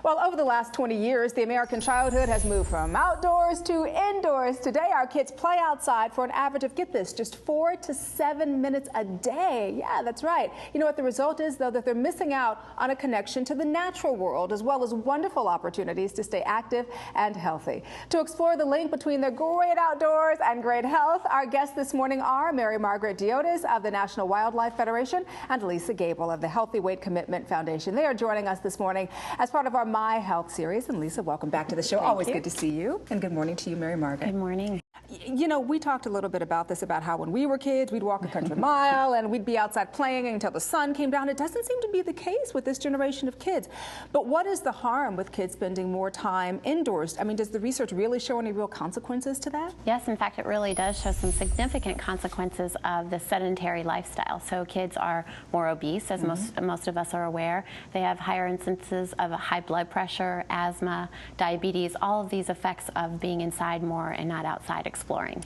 Well, over the last 20 years, the American childhood has moved from outdoors to indoors. Today, our kids play outside for an average of, get this, just 4 to 7 minutes a day. Yeah, that's right. You know what the result is, though, that they're missing out on a connection to the natural world, as well as wonderful opportunities to stay active and healthy. To explore the link between the great outdoors and great health, our guests this morning are Meri-Margaret Deoudes of the National Wildlife Federation and Lisa Gable of the Healthy Weight Commitment Foundation. They are joining us this morning as part of our My Health series. And Lisa, welcome back to the show. Always good to see you. And good morning to you, Meri-Margaret. Good morning. You know, we talked a little bit about this, about how when we were kids, we'd walk a country mile and we'd be outside playing until the sun came down. It doesn't seem to be the case with this generation of kids. But what is the harm with kids spending more time indoors? I mean, does the research really show any real consequences to that? Yes, in fact, it really does show some significant consequences of the sedentary lifestyle. So kids are more obese, as most of us are aware. They have higher instances of high blood pressure, asthma, diabetes, all of these effects of being inside more and not outside exploring.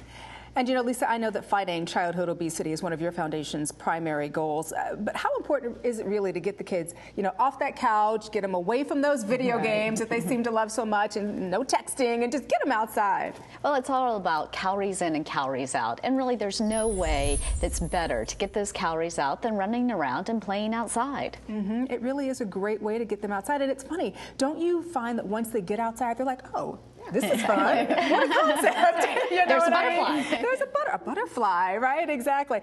And you know, Lisa, I know that fighting childhood obesity is one of your foundation's primary goals, but how important is it really to get the kids, you know, off that couch, get them away from those video games that they seem to love so much, and no texting, and just get them outside? Well, it's all about calories in and calories out, and really there's no way that's better to get those calories out than running around and playing outside. It really is a great way to get them outside, and it's funny, don't you find that once they get outside, they're like, oh, this is fun. What a concept. You know, there's a butterfly. There's a butterfly, right? Exactly.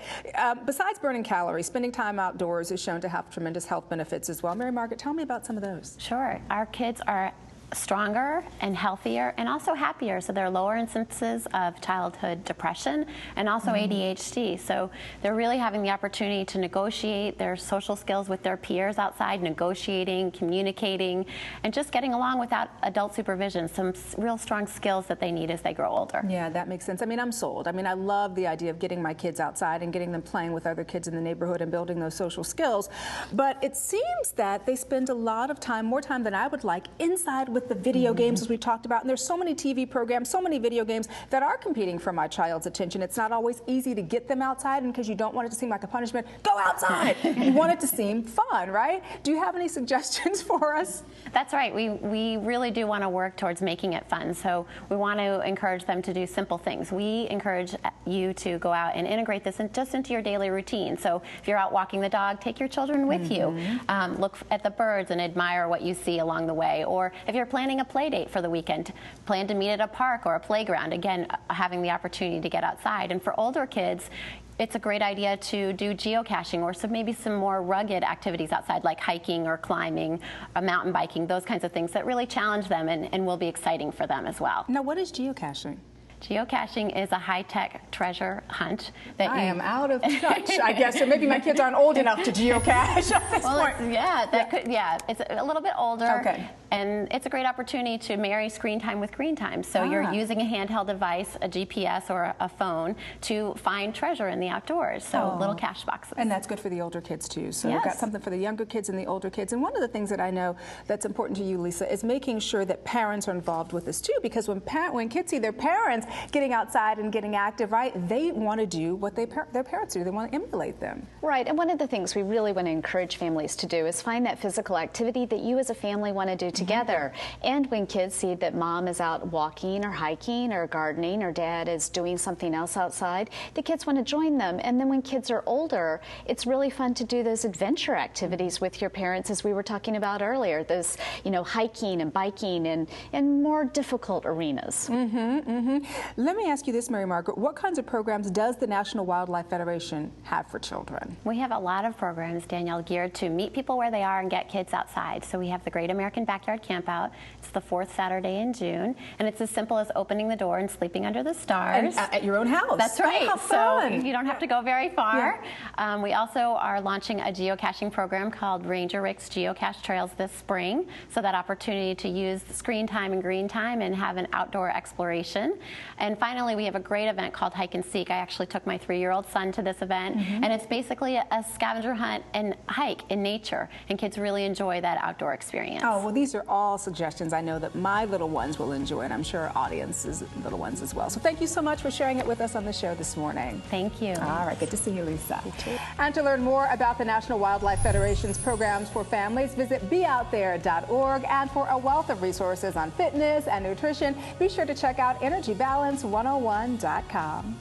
Besides burning calories, spending time outdoors is shown to have tremendous health benefits as well. Meri-Margaret, tell me about some of those. Sure. Our kids are stronger and healthier and also happier, so there are lower instances of childhood depression and also ADHD. So they're really having the opportunity to negotiate their social skills with their peers outside, negotiating, communicating, and just getting along without adult supervision. Some real strong skills that they need as they grow older. Yeah, that makes sense. I mean, I'm sold. I mean, I love the idea of getting my kids outside and getting them playing with other kids in the neighborhood and building those social skills. But it seems that they spend a lot of time, more time than I would like, inside with the video games, as we talked about. And there's so many TV programs, so many video games that are competing for my child's attention. It's not always easy to get them outside, and because you don't want it to seem like a punishment, go outside. You want it to seem fun, right? Do you have any suggestions for us? That's right. We really do want to work towards making it fun. So we want to encourage them to do simple things. We encourage you to go out and integrate this just into your daily routine. So if you're out walking the dog, take your children with you. Look at the birds and admire what you see along the way. Or if you're planning a play date for the weekend, plan to meet at a park or a playground. Again, having the opportunity to get outside. And for older kids, it's a great idea to do geocaching or maybe some more rugged activities outside, like hiking or climbing, or mountain biking, those kinds of things that really challenge them and will be exciting for them as well. Now, what is geocaching? Geocaching is a high-tech treasure hunt that I am out of touch, I guess, or maybe my kids aren't old enough to geocache at this point. It's a little bit older. Okay. And it's a great opportunity to marry screen time with green time. So you're using a handheld device, a GPS or a phone, to find treasure in the outdoors. So little cache boxes. And that's good for the older kids too. So we've got something for the younger kids and the older kids. And one of the things that I know that's important to you, Lisa, is making sure that parents are involved with this too. Because when kids see their parents getting outside and getting active, right, they want to do what their parents do. They want to emulate them. Right. And one of the things we really want to encourage families to do is find that physical activity that you as a family want to do together. And when kids see that mom is out walking or hiking or gardening or dad is doing something else outside, the kids want to join them. And then when kids are older, it's really fun to do those adventure activities with your parents, as we were talking about earlier, those, you know, hiking and biking and in more difficult arenas. Let me ask you this, Meri-Margaret. What kinds of programs does the National Wildlife Federation have for children? We have a lot of programs, Danielle, geared to meet people where they are and get kids outside. So we have the Great American Backyard Campout. It's the 4th Saturday in June, and it's as simple as opening the door and sleeping under the stars. And at your own house. That's right. How fun. So you don't have to go very far. We also are launching a geocaching program called Ranger Rick's Geocache Trails this spring. So that opportunity to use screen time and green time and have an outdoor exploration. And finally, we have a great event called Hike and Seek. I actually took my 3-year-old son to this event, and it's basically a scavenger hunt and hike in nature, and kids really enjoy that outdoor experience. Oh, well, these are all suggestions I know that my little ones will enjoy, and I'm sure our audience's little ones as well. So thank you so much for sharing it with us on the show this morning. Thank you. All right, good to see you, Lisa. You too. And to learn more about the National Wildlife Federation's programs for families, visit beoutthere.org. And for a wealth of resources on fitness and nutrition, be sure to check out EnergyBalance101.com.